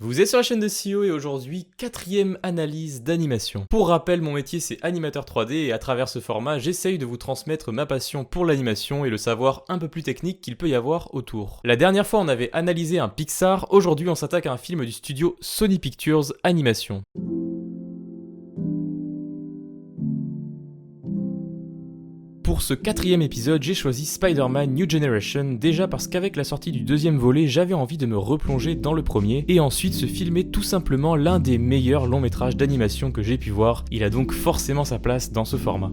Vous êtes sur la chaîne de CEO et aujourd'hui, quatrième analyse d'animation. Pour rappel, mon métier c'est animateur 3D et à travers ce format, j'essaye de vous transmettre ma passion pour l'animation et le savoir un peu plus technique qu'il peut y avoir autour. La dernière fois, on avait analysé un Pixar, aujourd'hui on s'attaque à un film du studio Sony Pictures Animation. Pour ce quatrième épisode, j'ai choisi Spider-Man New Generation, déjà parce qu'avec la sortie du deuxième volet, j'avais envie de me replonger dans le premier, et ensuite se filmer tout simplement l'un des meilleurs longs métrages d'animation que j'ai pu voir. Il a donc forcément sa place dans ce format.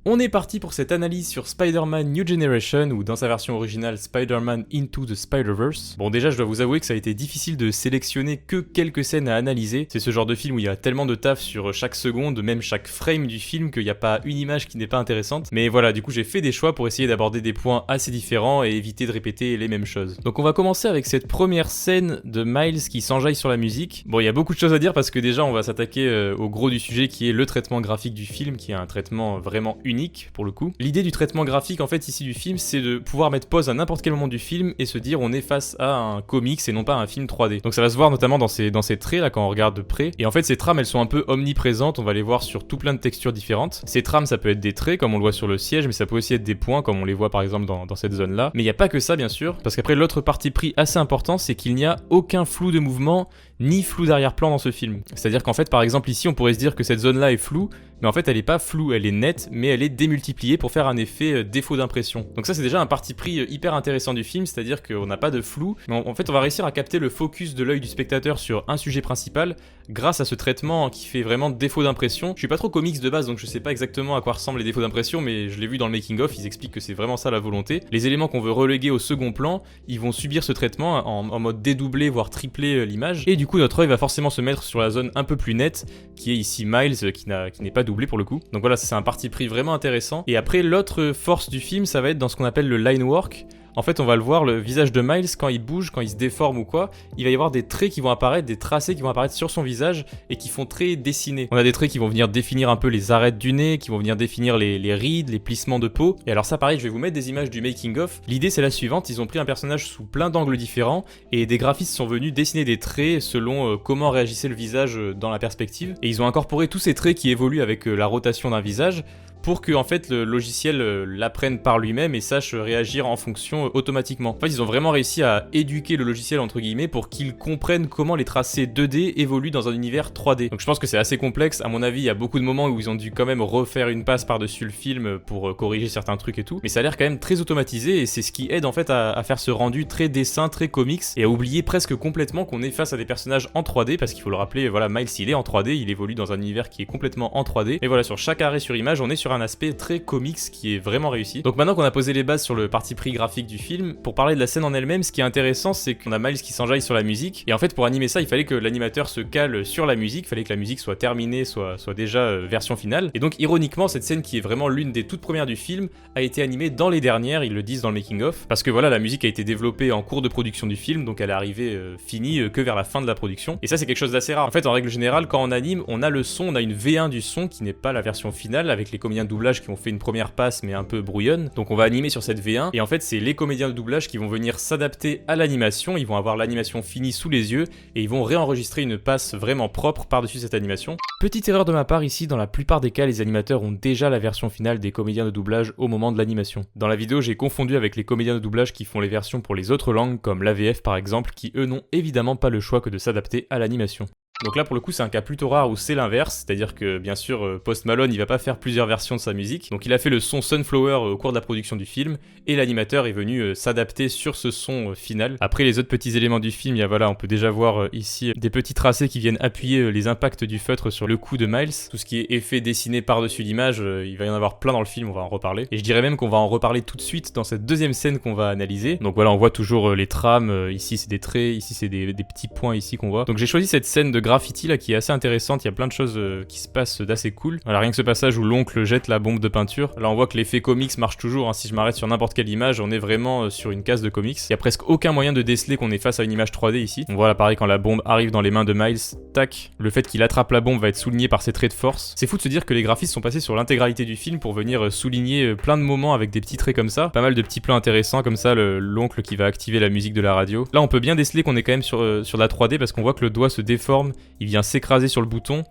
On est parti pour cette analyse sur Spider-Man New Generation, ou dans sa version originale Spider-Man Into the Spider-Verse. Bon, déjà je dois vous avouer que ça a été difficile de sélectionner que quelques scènes à analyser. C'est ce genre de film où il y a tellement de taf sur chaque seconde, même chaque frame du film, qu'il n'y a pas une image qui n'est pas intéressante. Mais voilà, du coup j'ai fait des choix pour essayer d'aborder des points assez différents et éviter de répéter les mêmes choses. Donc on va commencer avec cette première scène de Miles qui s'enjaille sur la musique. Bon, il y a beaucoup de choses à dire parce que déjà on va s'attaquer au gros du sujet qui est le traitement graphique du film, qui est un traitement vraiment unique pour le coup. L'idée du traitement graphique en fait ici du film, c'est de pouvoir mettre pause à n'importe quel moment du film et se dire on est face à un comics et non pas à un film 3D. Donc ça va se voir notamment dans ces traits là quand on regarde de près. Et en fait ces trames elles sont un peu omniprésentes, on va les voir sur tout plein de textures différentes. Ces trames ça peut être des traits comme on le voit sur le siège, mais ça peut aussi être des points comme on les voit par exemple dans cette zone là. Mais il n'y a pas que ça bien sûr, parce qu'après l'autre parti pris assez important, c'est qu'il n'y a aucun flou de mouvement ni flou d'arrière-plan dans ce film. C'est-à-dire qu'en fait par exemple ici on pourrait se dire que cette zone là est floue, mais en fait elle est pas floue, elle est nette, mais elle est démultipliée pour faire un effet défaut d'impression. Donc ça c'est déjà un parti pris hyper intéressant du film, c'est-à-dire qu'on n'a pas de flou, mais en fait on va réussir à capter le focus de l'œil du spectateur sur un sujet principal grâce à ce traitement qui fait vraiment défaut d'impression. Je suis pas trop comics de base donc je sais pas exactement à quoi ressemblent les défauts d'impression, mais je l'ai vu dans le making of, ils expliquent que c'est vraiment ça la volonté. Les éléments qu'on veut reléguer au second plan, ils vont subir ce traitement en mode dédoubler voire tripler l'image, et du coup notre œil va forcément se mettre sur la zone un peu plus nette qui est ici Miles qui n'est pas doublé pour le coup. Donc voilà, c'est un parti pris vraiment intéressant. Et après l'autre force du film, ça va être dans ce qu'on appelle le line work. En fait, on va le voir, le visage de Miles, quand il bouge, quand il se déforme ou quoi, il va y avoir des traits qui vont apparaître, des tracés qui vont apparaître sur son visage et qui font très dessiné. On a des traits qui vont venir définir un peu les arêtes du nez, qui vont venir définir les rides, les plissements de peau. Et alors ça, pareil, je vais vous mettre des images du making-of. L'idée, c'est la suivante, ils ont pris un personnage sous plein d'angles différents et des graphistes sont venus dessiner des traits selon comment réagissait le visage dans la perspective. Et ils ont incorporé tous ces traits qui évoluent avec la rotation d'un visage pour que en fait le logiciel l'apprenne par lui-même et sache réagir en fonction automatiquement. En fait, ils ont vraiment réussi à éduquer le logiciel entre guillemets pour qu'il comprenne comment les tracés 2D évoluent dans un univers 3D. Donc je pense que c'est assez complexe. À mon avis, il y a beaucoup de moments où ils ont dû quand même refaire une passe par-dessus le film pour corriger certains trucs et tout. Mais ça a l'air quand même très automatisé et c'est ce qui aide en fait à faire ce rendu très dessin, très comics et à oublier presque complètement qu'on est face à des personnages en 3D parce qu'il faut le rappeler, voilà, Miles il est en 3D, il évolue dans un univers qui est complètement en 3D. Et voilà, sur chaque arrêt sur image, on est sur un aspect très comics qui est vraiment réussi. Donc maintenant qu'on a posé les bases sur le parti pris graphique du film, pour parler de la scène en elle-même, ce qui est intéressant c'est qu'on a Miles qui s'enjaille sur la musique, et en fait pour animer ça il fallait que l'animateur se cale sur la musique, il fallait que la musique soit terminée, soit déjà version finale, et donc ironiquement cette scène qui est vraiment l'une des toutes premières du film a été animée dans les dernières, ils le disent dans le making of, parce que voilà la musique a été développée en cours de production du film, donc elle est arrivée finie que vers la fin de la production, et ça c'est quelque chose d'assez rare. En fait en règle générale quand on anime, on a le son, on a une V1 du son qui n'est pas la version finale, avec les comédiens de doublage qui ont fait une première passe mais un peu brouillonne, donc on va animer sur cette V1 et en fait c'est les comédiens de doublage qui vont venir s'adapter à l'animation, ils vont avoir l'animation finie sous les yeux et ils vont réenregistrer une passe vraiment propre par-dessus cette animation. Petite erreur de ma part ici, dans la plupart des cas les animateurs ont déjà la version finale des comédiens de doublage au moment de l'animation. Dans la vidéo j'ai confondu avec les comédiens de doublage qui font les versions pour les autres langues comme l'AVF par exemple, qui eux n'ont évidemment pas le choix que de s'adapter à l'animation. Donc là pour le coup c'est un cas plutôt rare où c'est l'inverse, c'est-à-dire que bien sûr Post Malone il va pas faire plusieurs versions de sa musique, donc il a fait le son Sunflower au cours de la production du film, et l'animateur est venu s'adapter sur ce son final. Après les autres petits éléments du film, il y a, voilà, on peut déjà voir ici des petits tracés qui viennent appuyer les impacts du feutre sur le cou de Miles, tout ce qui est effet dessiné par-dessus l'image, il va y en avoir plein dans le film, on va en reparler, et je dirais même qu'on va en reparler tout de suite dans cette deuxième scène qu'on va analyser. Donc voilà on voit toujours les trames, ici c'est des traits, ici c'est des petits points ici qu'on voit. Donc j'ai choisi cette scène de graffiti là qui est assez intéressante, il y a plein de choses qui se passent d'assez cool. Voilà, rien que ce passage où l'oncle jette la bombe de peinture, là on voit que l'effet comics marche toujours, hein. Si je m'arrête sur n'importe quelle image, on est vraiment sur une case de comics. Il y a presque aucun moyen de déceler qu'on est face à une image 3D ici. On voit là pareil quand la bombe arrive dans les mains de Miles, tac, le fait qu'il attrape la bombe va être souligné par ses traits de force. C'est fou de se dire que les graphistes sont passés sur l'intégralité du film pour venir souligner plein de moments avec des petits traits comme ça, pas mal de petits plans intéressants comme ça, l'oncle qui va activer la musique de la radio. Là on peut bien déceler qu'on est quand même sur de la 3D parce qu'on voit que le doigt se déforme, il vient s'écraser sur le bouton.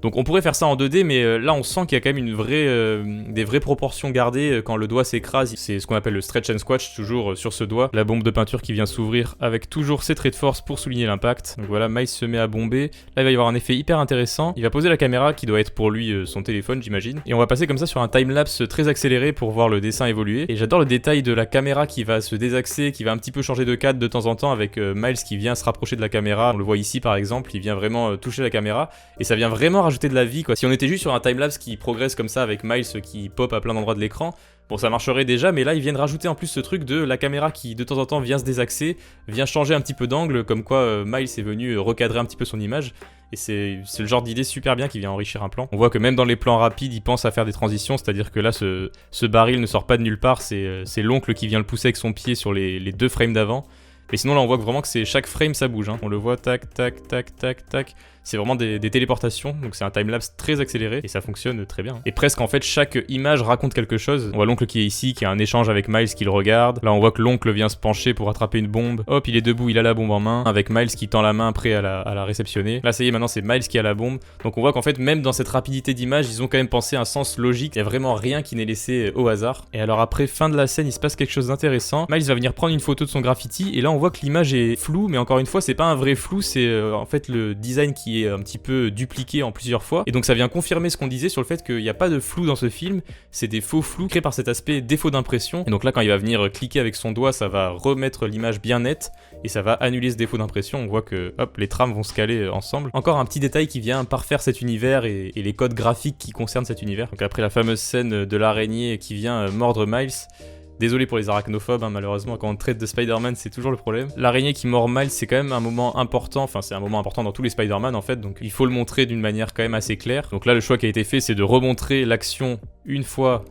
Donc on pourrait faire ça en 2D, mais là on sent qu'il y a quand même des vraies proportions gardées quand le doigt s'écrase. C'est ce qu'on appelle le stretch and squash, toujours sur ce doigt. La bombe de peinture qui vient s'ouvrir avec toujours ses traits de force pour souligner l'impact. Donc voilà, Miles se met à bomber. Là il va y avoir un effet hyper intéressant. Il va poser la caméra qui doit être pour lui son téléphone, j'imagine. Et on va passer comme ça sur un timelapse très accéléré pour voir le dessin évoluer. Et j'adore le détail de la caméra qui va se désaxer, qui va un petit peu changer de cadre de temps en temps avec Miles qui vient se rapprocher de la caméra. On le voit ici par exemple, il vient vraiment toucher la caméra. Et ça vient vraiment rajouter de la vie, quoi. Si on était juste sur un timelapse qui progresse comme ça avec Miles qui pop à plein d'endroits de l'écran, bon ça marcherait déjà, mais là ils viennent rajouter en plus ce truc de la caméra qui de temps en temps vient se désaxer, vient changer un petit peu d'angle, comme quoi Miles est venu recadrer un petit peu son image. Et c'est le genre d'idée super bien qui vient enrichir un plan. On voit que même dans les plans rapides, il pense à faire des transitions, c'est-à-dire que là ce baril ne sort pas de nulle part, c'est l'oncle qui vient le pousser avec son pied sur les 2 frames d'avant. Mais sinon là on voit que vraiment que chaque frame ça bouge, hein. On le voit tac tac tac tac tac. C'est vraiment des téléportations, donc c'est un timelapse très accéléré et ça fonctionne très bien. Et presque en fait chaque image raconte quelque chose. On voit l'oncle qui est ici, qui a un échange avec Miles qui le regarde. Là on voit que l'oncle vient se pencher pour attraper une bombe. Hop, il est debout, il a la bombe en main, avec Miles qui tend la main prêt à la réceptionner. Là ça y est, maintenant c'est Miles qui a la bombe. Donc on voit qu'en fait même dans cette rapidité d'image, ils ont quand même pensé un sens logique. Il y a vraiment rien qui n'est laissé au hasard. Et alors après, fin de la scène, il se passe quelque chose d'intéressant. Miles va venir prendre une photo de son graffiti et là on voit que l'image est floue, mais encore une fois c'est pas un vrai flou, c'est en fait le design qui est un petit peu dupliqué en plusieurs fois. Et donc ça vient confirmer ce qu'on disait sur le fait qu'il n'y a pas de flou dans ce film, c'est des faux flous créés par cet aspect défaut d'impression. Et donc là quand il va venir cliquer avec son doigt, ça va remettre l'image bien nette et ça va annuler ce défaut d'impression. On voit que hop, les trames vont se caler ensemble. Encore un petit détail qui vient parfaire cet univers et les codes graphiques qui concernent cet univers. Donc après la fameuse scène de l'araignée qui vient mordre Miles. Désolé pour les arachnophobes, hein, malheureusement, quand on traite de Spider-Man, c'est toujours le problème. L'araignée qui mord Miles, c'est quand même un moment important, enfin c'est un moment important dans tous les Spider-Man en fait, donc il faut le montrer d'une manière quand même assez claire. Donc là, le choix qui a été fait, c'est de remontrer l'action une fois,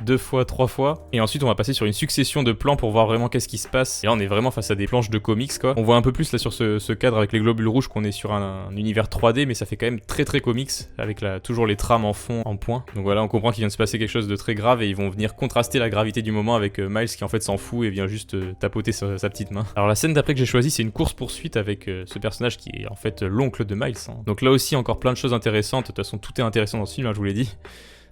2 fois, 3 fois, et ensuite on va passer sur une succession de plans pour voir vraiment qu'est-ce qui se passe. Et là on est vraiment face à des planches de comics quoi. On voit un peu plus là sur ce cadre avec les globules rouges qu'on est sur un univers 3D, mais ça fait quand même très très comics, avec toujours les trames en fond, en point. Donc voilà, on comprend qu'il vient de se passer quelque chose de très grave et ils vont venir contraster la gravité du moment avec Miles qui en fait s'en fout et vient juste tapoter sa petite main. Alors la scène d'après que j'ai choisie, c'est une course-poursuite avec ce personnage qui est en fait l'oncle de Miles, hein. Donc là aussi encore plein de choses intéressantes, de toute façon tout est intéressant dans ce film, hein, je vous l'ai dit.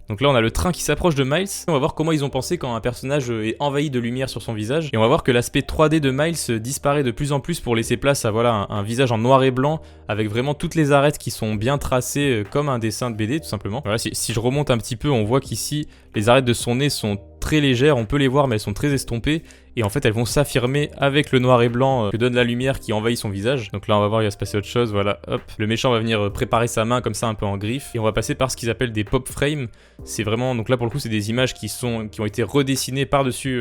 Donc là on a le train qui s'approche de Miles, on va voir comment ils ont pensé quand un personnage est envahi de lumière sur son visage, et on va voir que l'aspect 3D de Miles disparaît de plus en plus pour laisser place à voilà, un visage en noir et blanc, avec vraiment toutes les arêtes qui sont bien tracées comme un dessin de BD tout simplement. Voilà, si je remonte un petit peu, on voit qu'ici les arêtes de son nez sont très légères, on peut les voir mais elles sont très estompées, et en fait elles vont s'affirmer avec le noir et blanc que donne la lumière qui envahit son visage. Donc là on va voir, il va se passer autre chose, voilà, hop, le méchant va venir préparer sa main comme ça un peu en griffe, et on va passer par ce qu'ils appellent des pop frames. C'est vraiment, donc là pour le coup c'est des images qui ont été redessinées par-dessus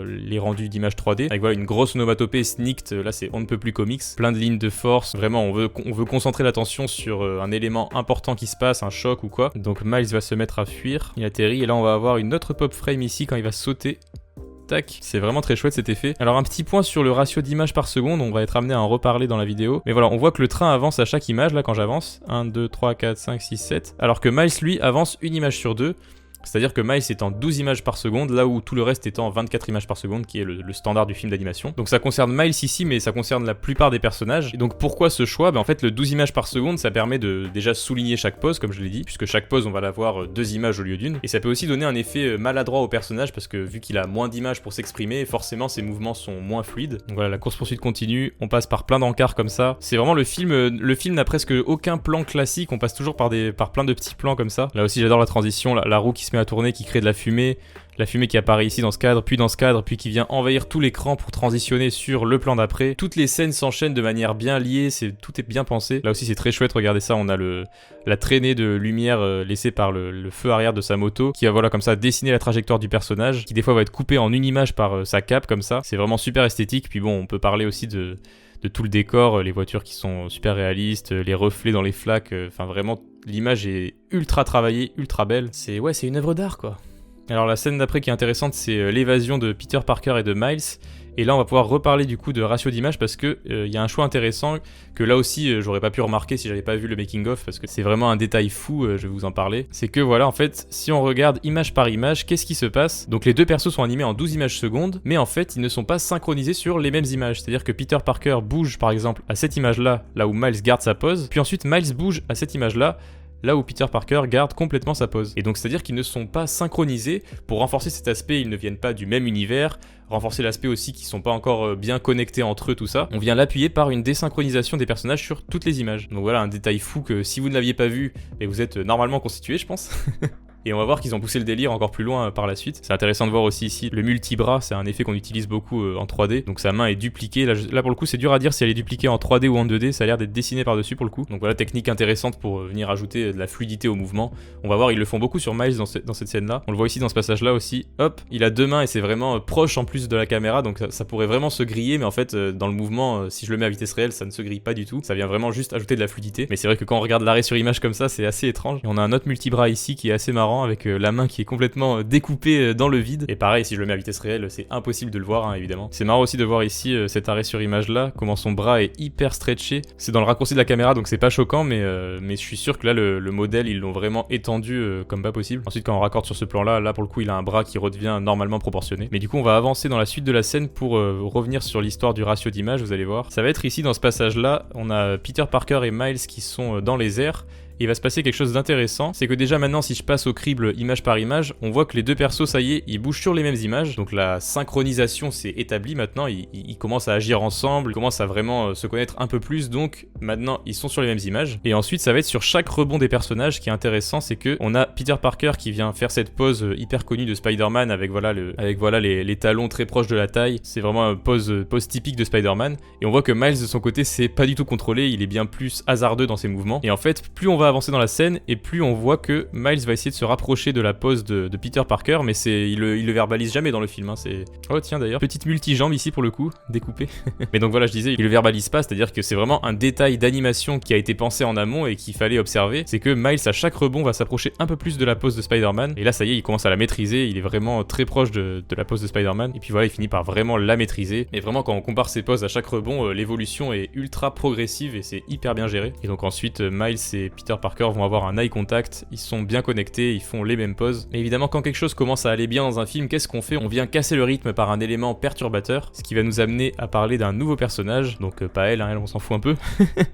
les rendus d'images 3D, avec voilà une grosse onomatopée snicked, là c'est on ne peut plus comics, plein de lignes de force, vraiment on veut concentrer l'attention sur un élément important qui se passe, un choc ou quoi. Donc Miles va se mettre à fuir, il atterrit, et là on va avoir une autre pop frame ici quand il va sauter. Tac, c'est vraiment très chouette cet effet. Alors un petit point sur le ratio d'images par seconde, on va être amené à en reparler dans la vidéo. Mais voilà, on voit que le train avance à chaque image, là quand j'avance. 1, 2, 3, 4, 5, 6, 7. Alors que Miles, lui, avance une image sur 2. C'est-à-dire que Miles est en 12 images par seconde, là où tout le reste est en 24 images par seconde, qui est le standard du film d'animation. Donc ça concerne Miles ici, mais ça concerne la plupart des personnages. Et donc pourquoi ce choix ? En fait, le 12 images par seconde, ça permet de déjà souligner chaque pose, comme je l'ai dit, puisque chaque pose, on va l'avoir 2 images au lieu d'une. Et ça peut aussi donner un effet maladroit au personnage, parce que vu qu'il a moins d'images pour s'exprimer, forcément ses mouvements sont moins fluides. Donc voilà, la course-poursuite continue, on passe par plein d'encarts comme ça. C'est vraiment le film n'a presque aucun plan classique, on passe toujours par plein de petits plans comme ça. Là aussi, j'adore la transition, la roue qui se met à tourner, qui crée de la fumée qui apparaît ici dans ce cadre, puis qui vient envahir tout l'écran pour transitionner sur le plan d'après. Toutes les scènes s'enchaînent de manière bien liée, tout est bien pensé. Là aussi c'est très chouette, regardez ça, on a la traînée de lumière laissée par le feu arrière de sa moto, qui va voilà comme ça dessiner la trajectoire du personnage, qui des fois va être coupée en une image par sa cape comme ça. C'est vraiment super esthétique, puis bon on peut parler aussi de de tout le décor, les voitures qui sont super réalistes, les reflets dans les flaques, enfin vraiment l'image est ultra travaillée, ultra belle. C'est une œuvre d'art quoi. Alors la scène d'après qui est intéressante, c'est l'évasion de Peter Parker et de Miles. Et là on va pouvoir reparler du coup de ratio d'image parce que y a un choix intéressant que là aussi j'aurais pas pu remarquer si j'avais pas vu le making of, parce que c'est vraiment un détail fou, je vais vous en parler. C'est que voilà, en fait si on regarde image par image, qu'est-ce qui se passe? Donc les deux persos sont animés en 12 images secondes, mais en fait ils ne sont pas synchronisés sur les mêmes images. C'est-à-dire que Peter Parker bouge par exemple à cette image là, là où Miles garde sa pose, puis ensuite Miles bouge à cette image là où Peter Parker garde complètement sa pose. Et donc c'est-à-dire qu'ils ne sont pas synchronisés. Pour renforcer cet aspect, ils ne viennent pas du même univers, renforcer l'aspect aussi qu'ils sont pas encore bien connectés entre eux, tout ça. On vient l'appuyer par une désynchronisation des personnages sur toutes les images. Donc voilà un détail fou que si vous ne l'aviez pas vu, et vous êtes normalement constitué je pense. Et on va voir qu'ils ont poussé le délire encore plus loin par la suite. C'est intéressant de voir aussi ici le multibras, c'est un effet qu'on utilise beaucoup en 3D. Donc sa main est dupliquée. Là pour le coup c'est dur à dire si elle est dupliquée en 3D ou en 2D, ça a l'air d'être dessiné par-dessus pour le coup. Donc voilà, technique intéressante pour venir ajouter de la fluidité au mouvement. On va voir, ils le font beaucoup sur Miles dans cette scène-là. On le voit ici dans ce passage-là aussi. Hop, il a deux mains et c'est vraiment proche en plus de la caméra, donc ça pourrait vraiment se griller, mais en fait dans le mouvement, si je le mets à vitesse réelle, ça ne se grille pas du tout. Ça vient vraiment juste ajouter de la fluidité. Mais c'est vrai que quand on regarde l'arrêt sur image comme ça, c'est assez étrange. Et on a un autre multibras ici qui est assez marrant avec la main qui est complètement découpé dans le vide. Et pareil, si je le mets à vitesse réelle, c'est impossible de le voir, hein, évidemment. C'est marrant aussi de voir ici cet arrêt sur image là, comment son bras est hyper stretché. C'est dans le raccourci de la caméra, donc c'est pas choquant, mais je suis sûr que là, le modèle, ils l'ont vraiment étendu comme pas possible. Ensuite, quand on raccorde sur ce plan là pour le coup, il a un bras qui redevient normalement proportionné. Mais du coup, on va avancer dans la suite de la scène pour revenir sur l'histoire du ratio d'image, vous allez voir. Ça va être ici, dans ce passage là, on a Peter Parker et Miles qui sont dans les airs. Il va se passer quelque chose d'intéressant, c'est que déjà maintenant si je passe au crible image par image, on voit que les deux persos, ça y est, ils bougent sur les mêmes images, donc la synchronisation s'est établie maintenant, ils commencent à agir ensemble, ils commencent à vraiment se connaître un peu plus, donc maintenant ils sont sur les mêmes images. Et ensuite ça va être sur chaque rebond des personnages. Ce qui est intéressant, c'est que on a Peter Parker qui vient faire cette pose hyper connue de Spider-Man avec les talons très proches de la taille, c'est vraiment une pose typique de Spider-Man, et on voit que Miles de son côté c'est pas du tout contrôlé, il est bien plus hasardeux dans ses mouvements, et en fait plus on va avancer dans la scène et plus on voit que Miles va essayer de se rapprocher de la pose de Peter Parker, mais il le verbalise jamais dans le film, hein. Oh tiens d'ailleurs, petite multijambe ici pour le coup, découpée. Mais donc voilà, je disais, il le verbalise pas, c'est-à-dire que c'est vraiment un détail d'animation qui a été pensé en amont et qu'il fallait observer, c'est que Miles à chaque rebond va s'approcher un peu plus de la pose de Spider-Man, et là ça y est, il commence à la maîtriser, il est vraiment très proche de la pose de Spider-Man, et puis voilà, il finit par vraiment la maîtriser. Mais vraiment quand on compare ses poses à chaque rebond, l'évolution est ultra progressive et c'est hyper bien géré. Et donc ensuite Miles et Peter Parker vont avoir un eye contact, ils sont bien connectés, ils font les mêmes poses. Mais évidemment, quand quelque chose commence à aller bien dans un film, qu'est-ce qu'on fait? On vient casser le rythme par un élément perturbateur, ce qui va nous amener à parler d'un nouveau personnage, donc pas elle, hein, elle on s'en fout un peu.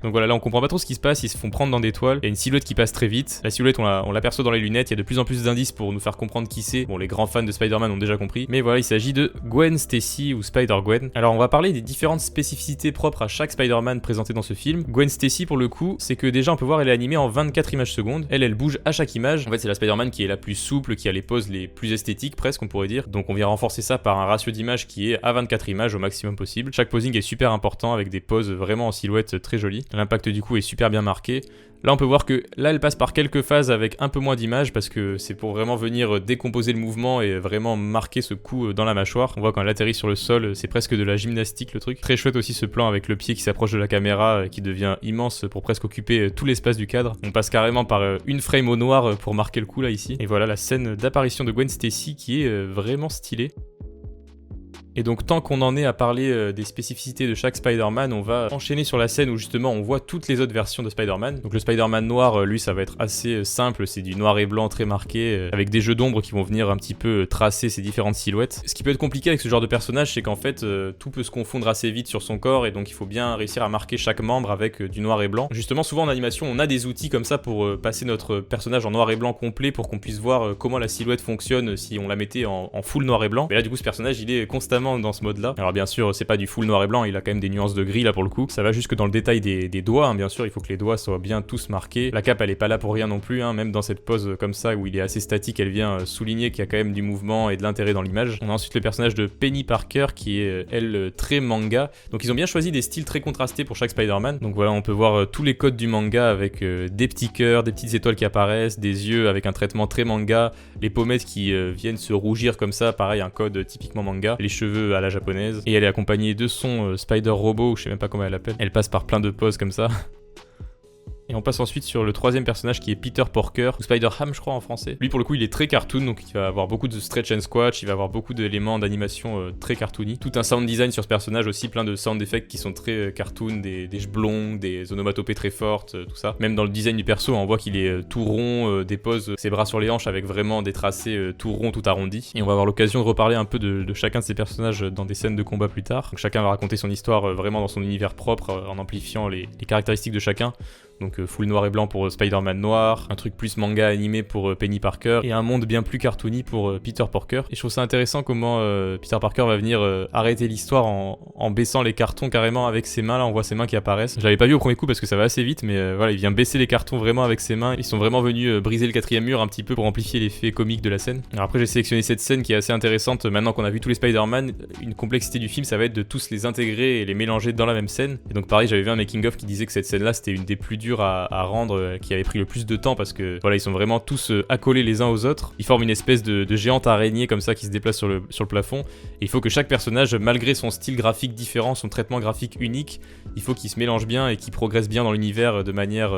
Donc voilà, là on comprend pas trop ce qui se passe, ils se font prendre dans des toiles, il y a une silhouette qui passe très vite, la silhouette on l'aperçoit dans les lunettes, il y a de plus en plus d'indices pour nous faire comprendre qui c'est. Bon, les grands fans de Spider-Man ont déjà compris, mais voilà, il s'agit de Gwen Stacy ou Spider-Gwen. Alors on va parler des différentes spécificités propres à chaque Spider-Man présenté dans ce film. Gwen Stacy pour le coup, c'est que déjà on peut voir elle est animée en 24 images secondes, elle bouge à chaque image. En fait c'est la Spider-Man qui est la plus souple, qui a les poses les plus esthétiques presque on pourrait dire, donc on vient renforcer ça par un ratio d'image qui est à 24 images au maximum possible. Chaque posing est super important avec des poses vraiment en silhouette très jolies, l'impact du coup est super bien marqué. Là on peut voir que là elle passe par quelques phases avec un peu moins d'images parce que c'est pour vraiment venir décomposer le mouvement et vraiment marquer ce coup dans la mâchoire. On voit quand elle atterrit sur le sol, c'est presque de la gymnastique le truc. Très chouette aussi ce plan avec le pied qui s'approche de la caméra qui devient immense pour presque occuper tout l'espace du cadre. On passe carrément par une frame au noir pour marquer le coup là ici. Et voilà la scène d'apparition de Gwen Stacy qui est vraiment stylée. Et donc tant qu'on en est à parler des spécificités de chaque Spider-Man, on va enchaîner sur la scène où justement on voit toutes les autres versions de Spider-Man. Donc le Spider-Man noir, lui ça va être assez simple, c'est du noir et blanc très marqué, avec des jeux d'ombre qui vont venir un petit peu tracer ces différentes silhouettes. Ce qui peut être compliqué avec ce genre de personnage, c'est qu'en fait tout peut se confondre assez vite sur son corps, et donc il faut bien réussir à marquer chaque membre avec du noir et blanc. Justement souvent en animation on a des outils comme ça pour passer notre personnage en noir et blanc complet pour qu'on puisse voir comment la silhouette fonctionne si on la mettait en full noir et blanc. Mais là du coup ce personnage il est constamment dans ce mode là. Alors bien sûr c'est pas du full noir et blanc, il a quand même des nuances de gris là pour le coup. Ça va jusque dans le détail des doigts, hein. Bien sûr il faut que les doigts soient bien tous marqués. La cape elle est pas là pour rien non plus, hein. Même dans cette pose comme ça où il est assez statique, elle vient souligner qu'il y a quand même du mouvement et de l'intérêt dans l'image. On a ensuite le personnage de Penny Parker qui est elle très manga. Donc ils ont bien choisi des styles très contrastés pour chaque Spider-Man. Donc voilà on peut voir tous les codes du manga avec des petits cœurs, des petites étoiles qui apparaissent, des yeux avec un traitement très manga, les pommettes qui viennent se rougir comme ça, pareil un code typiquement manga, les cheveux cheveux à la japonaise. Et elle est accompagnée de son Spider Robot, je sais même pas comment elle l'appelle. Elle passe par plein de poses comme ça. Et on passe ensuite sur le troisième personnage qui est Peter Porker, ou Spider-Ham je crois en français. Lui pour le coup il est très cartoon, donc il va avoir beaucoup de stretch and squash, il va avoir beaucoup d'éléments d'animation très cartoony. Tout un sound design sur ce personnage aussi, plein de sound effects qui sont très cartoon, des blonds, des onomatopées très fortes, tout ça. Même dans le design du perso, on voit qu'il est tout rond, dépose ses bras sur les hanches avec vraiment des tracés tout ronds, tout arrondis. Et on va avoir l'occasion de reparler un peu de chacun de ces personnages dans des scènes de combat plus tard. Donc chacun va raconter son histoire vraiment dans son univers propre, en amplifiant les caractéristiques de chacun. Donc full noir et blanc pour Spider-Man noir, un truc plus manga animé pour Penny Parker, et un monde bien plus cartoony pour Peter Parker. Et je trouve ça intéressant comment Peter Parker va venir arrêter l'histoire en baissant les cartons carrément avec ses mains. Là on voit ses mains qui apparaissent. Je l'avais pas vu au premier coup parce que ça va assez vite, mais voilà, il vient baisser les cartons vraiment avec ses mains. Ils sont vraiment venus briser le quatrième mur un petit peu pour amplifier l'effet comique de la scène. Alors après j'ai sélectionné cette scène qui est assez intéressante. Maintenant qu'on a vu tous les Spider-Man, une complexité du film ça va être de tous les intégrer et les mélanger dans la même scène. Et donc pareil, j'avais vu un making-of qui disait que cette scène là c'était une des plus dures à rendre, qui avait pris le plus de temps parce que voilà, ils sont vraiment tous accolés les uns aux autres. Ils forment une espèce de géante araignée comme ça qui se déplace sur le plafond. Et il faut que chaque personnage, malgré son style graphique différent, son traitement graphique unique, il faut qu'il se mélange bien et qu'il progresse bien dans l'univers de manière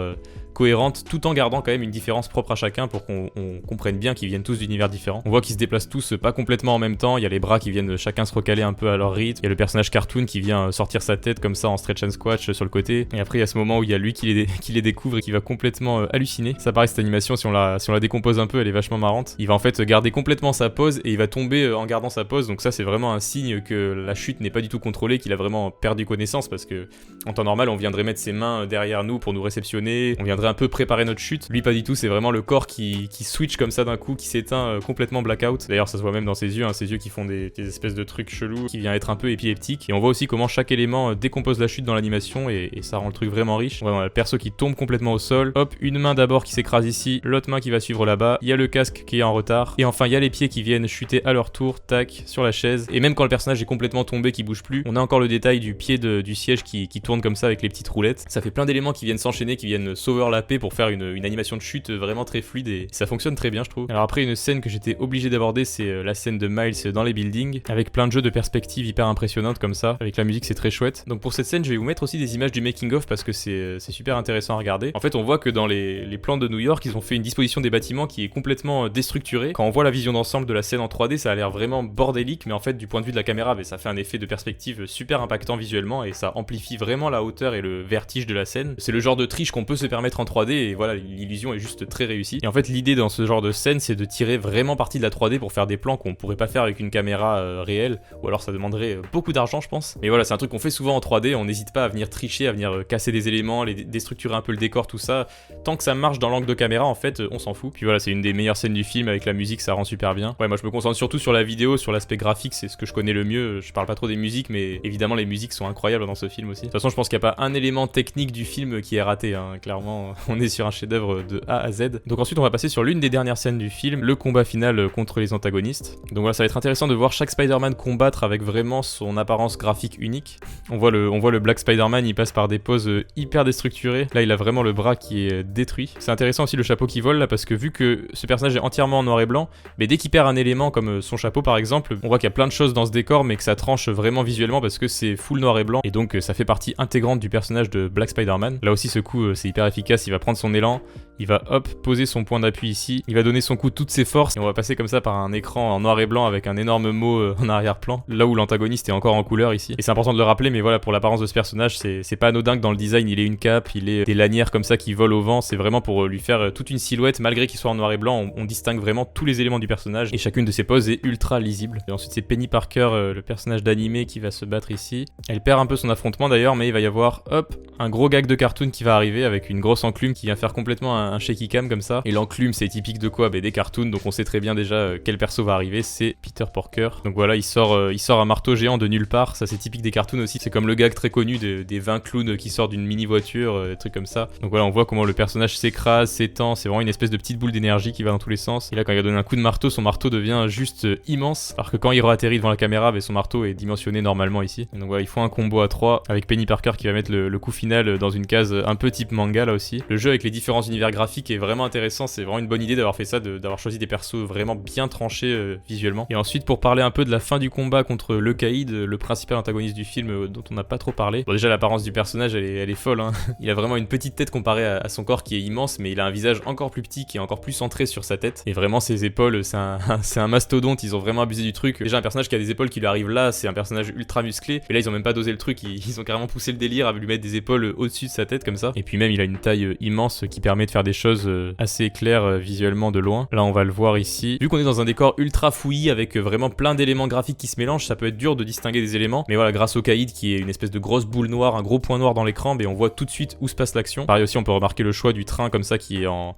cohérente, tout en gardant quand même une différence propre à chacun pour qu'on comprenne bien qu'ils viennent tous d'univers différents. On voit qu'ils se déplacent tous pas complètement en même temps, il y a les bras qui viennent chacun se recaler un peu à leur rythme, il y a le personnage cartoon qui vient sortir sa tête comme ça en stretch and squash sur le côté, et après il y a ce moment où il y a lui qui les découvre et qui va complètement halluciner. Ça pareil, cette animation, si on la décompose un peu, elle est vachement marrante. Il va en fait garder complètement sa pose et il va tomber en gardant sa pose, donc ça c'est vraiment un signe que la chute n'est pas du tout contrôlée, qu'il a vraiment perdu connaissance, parce que en temps normal on viendrait mettre ses mains derrière nous pour nous réceptionner, on viendrait un peu préparer notre chute. Lui pas du tout, c'est vraiment le corps qui switch comme ça d'un coup, qui s'éteint complètement blackout. D'ailleurs ça se voit même dans ses yeux, hein, ses yeux qui font des espèces de trucs chelous, qui vient être un peu épileptique. Et on voit aussi comment chaque élément décompose la chute dans l'animation et ça rend le truc vraiment riche. On a le perso qui tombe complètement au sol, hop, une main d'abord qui s'écrase ici, l'autre main qui va suivre là-bas, il y a le casque qui est en retard, et enfin il y a les pieds qui viennent chuter à leur tour, tac, sur la chaise. Et même quand le personnage est complètement tombé, qui bouge plus, on a encore le détail du pied du siège qui tourne comme ça avec les petites roulettes. Ça fait plein d'éléments qui viennent s'enchaîner, qui viennent s'overlapper pour faire une animation de chute vraiment très fluide, et ça fonctionne très bien je trouve. Alors après, une scène que j'étais obligé d'aborder, c'est la scène de Miles dans les buildings, avec plein de jeux de perspectives hyper impressionnantes comme ça, avec la musique, c'est très chouette. Donc pour cette scène je vais vous mettre aussi des images du making of parce que c'est super intéressant à regarder. En fait on voit que dans les plans de New York, ils ont fait une disposition des bâtiments qui est complètement déstructurée. Quand on voit la vision d'ensemble de la scène en 3D, ça a l'air vraiment bordélique, mais en fait du point de vue de la caméra, ça fait un effet de perspective super impactant visuellement, et ça amplifie vraiment la hauteur et le vertige de la scène. C'est le genre de triche qu'on peut se permettre en 3D, et voilà, l'illusion est juste très réussie. Et en fait l'idée dans ce genre de scène, c'est de tirer vraiment parti de la 3D pour faire des plans qu'on pourrait pas faire avec une caméra réelle, ou alors ça demanderait beaucoup d'argent je pense. Mais voilà, c'est un truc qu'on fait souvent en 3D, on n'hésite pas à venir tricher, à venir casser des éléments, déstructurer un peu le décor, tout ça. Tant que ça marche dans l'angle de caméra, en fait, on s'en fout. Puis voilà, c'est une des meilleures scènes du film, avec la musique, ça rend super bien. Ouais, moi je me concentre surtout sur la vidéo, sur l'aspect graphique, c'est ce que je connais le mieux. Je parle pas trop des musiques, mais évidemment les musiques sont incroyables dans ce film aussi. De toute façon, je pense qu'il n'y a pas un élément technique du film qui est raté, hein. Clairement, on est sur un chef-d'œuvre de A à Z. Donc ensuite, on va passer sur l'une des dernières scènes du film, le combat final contre les antagonistes. Donc voilà, ça va être intéressant de voir chaque Spider-Man combattre avec vraiment son apparence graphique unique. On voit le Black Spider-Man, il passe par des poses hyper déstructurées. Là, il a vraiment le bras qui est détruit. C'est intéressant aussi le chapeau qui vole là, parce que vu que ce personnage est entièrement en noir et blanc, mais dès qu'il perd un élément comme son chapeau par exemple, on voit qu'il y a plein de choses dans ce décor, mais que ça tranche vraiment visuellement parce que c'est full noir et blanc, et donc ça fait partie intégrante du personnage de Black Spider-Man. Là aussi, ce coup, c'est hyper efficace. Il va prendre son élan, il va hop, poser son point d'appui ici, il va donner son coup de toutes ses forces, et on va passer comme ça par un écran en noir et blanc avec un énorme mot en arrière-plan, là où l'antagoniste est encore en couleur ici. Et c'est important de le rappeler, mais voilà, pour l'apparence de ce personnage, c'est pas anodin que dans le design, il ait une cape, il ait des lanières comme ça qui volent au vent, c'est vraiment pour lui faire toute une silhouette, malgré qu'il soit en noir et blanc, on distingue vraiment tous les éléments du personnage, et chacune de ses poses est ultra lisible. Et ensuite c'est Penny Parker, le personnage d'animé, qui va se battre ici. Elle perd un peu son affrontement d'ailleurs, mais il va y avoir, hop, un gros gag de cartoon qui va arriver avec une grosse enclume qui vient faire complètement un shaky cam comme ça. Et l'enclume, c'est typique de quoi? Des cartoons, donc on sait très bien déjà quel perso va arriver, c'est Peter Parker. Donc voilà, il sort un marteau géant de nulle part, ça c'est typique des cartoons aussi, c'est comme le gag très connu des 20 clowns qui sortent d'une mini voiture, des trucs comme ça. Donc voilà, on voit comment le personnage s'écrase, s'étend, c'est vraiment une espèce de petite boule d'énergie qui va dans tous les sens. Et là, quand il a donné un coup de marteau, son marteau devient juste immense, alors que quand il re-atterrit devant la caméra, son marteau est dimensionné normalement ici. Et donc voilà, il faut un combo à 3 avec Penny Parker qui va mettre le coup final dans une case un peu type manga là aussi. Le jeu avec les différents univers graphique est vraiment intéressant, c'est vraiment une bonne idée d'avoir fait ça, d'avoir choisi des persos vraiment bien tranchés visuellement. Et ensuite pour parler un peu de la fin du combat contre le Caïd, le principal antagoniste du film dont on n'a pas trop parlé. Bon déjà l'apparence du personnage elle est folle, hein. Il a vraiment une petite tête comparée à son corps qui est immense, mais il a un visage encore plus petit qui est encore plus centré sur sa tête. Et vraiment ses épaules, c'est un mastodonte, ils ont vraiment abusé du truc. Déjà un personnage qui a des épaules qui lui arrivent là, c'est un personnage ultra musclé. Mais là ils ont même pas dosé le truc, ils ont carrément poussé le délire à lui mettre des épaules au-dessus de sa tête comme ça. Et puis même il a une taille immense qui permet de faire des choses assez claires visuellement de loin. Là on va le voir ici. Vu qu'on est dans un décor ultra fouillis avec vraiment plein d'éléments graphiques qui se mélangent, ça peut être dur de distinguer des éléments. Mais voilà, grâce au Caïd qui est une espèce de grosse boule noire, un gros point noir dans l'écran, on voit tout de suite où se passe l'action. Pareil aussi on peut remarquer le choix du train comme ça qui est en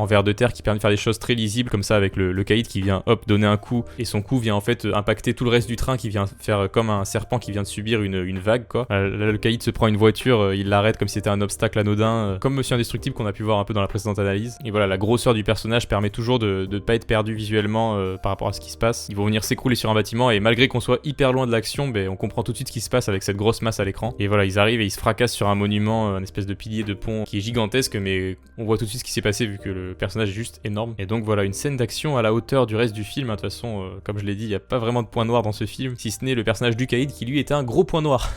verre de terre qui permet de faire des choses très lisibles comme ça avec le Caïd qui vient hop donner un coup et son coup vient en fait impacter tout le reste du train qui vient faire comme un serpent qui vient de subir une vague quoi. Là le Caïd se prend une voiture, il l'arrête comme si c'était un obstacle anodin, comme Monsieur Indestructible qu'on a pu voir un peu dans la précédente analyse. Et voilà, la grosseur du personnage permet toujours de ne pas être perdu visuellement par rapport à ce qui se passe. Ils vont venir s'écrouler sur un bâtiment et malgré qu'on soit hyper loin de l'action, on comprend tout de suite ce qui se passe avec cette grosse masse à l'écran. Et voilà, ils arrivent et ils se fracassent sur un monument, un espèce de pilier de pont qui est gigantesque, mais on voit tout de suite ce qui s'est passé vu que le personnage est juste énorme. Et donc voilà, une scène d'action à la hauteur du reste du film. De toute façon, comme je l'ai dit, il n'y a pas vraiment de point noir dans ce film, si ce n'est le personnage du Caïd qui lui était un gros point noir.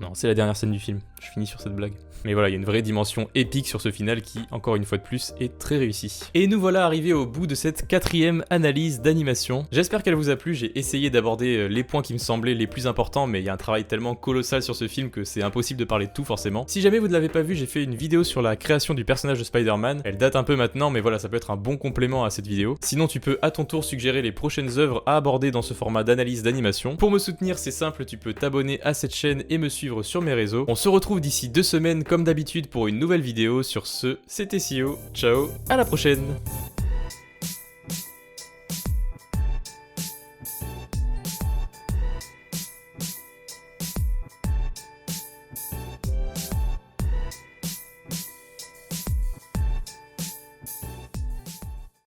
Non, c'est la dernière scène du film. Je finis sur cette blague. Mais voilà, il y a une vraie dimension épique sur ce final qui, encore une fois de plus, est très réussi. Et nous voilà arrivés au bout de cette 4e analyse d'animation. J'espère qu'elle vous a plu, j'ai essayé d'aborder les points qui me semblaient les plus importants, mais il y a un travail tellement colossal sur ce film que c'est impossible de parler de tout forcément. Si jamais vous ne l'avez pas vu, j'ai fait une vidéo sur la création du personnage de Spider-Man. Elle date un peu maintenant, mais voilà, ça peut être un bon complément à cette vidéo. Sinon, tu peux à ton tour suggérer les prochaines œuvres à aborder dans ce format d'analyse d'animation. Pour me soutenir, c'est simple, tu peux t'abonner à cette chaîne et me suivre sur mes réseaux. On se retrouve d'ici 2 semaines comme d'habitude pour une nouvelle vidéo. Sur ce, c'était Sio, ciao, à la prochaine.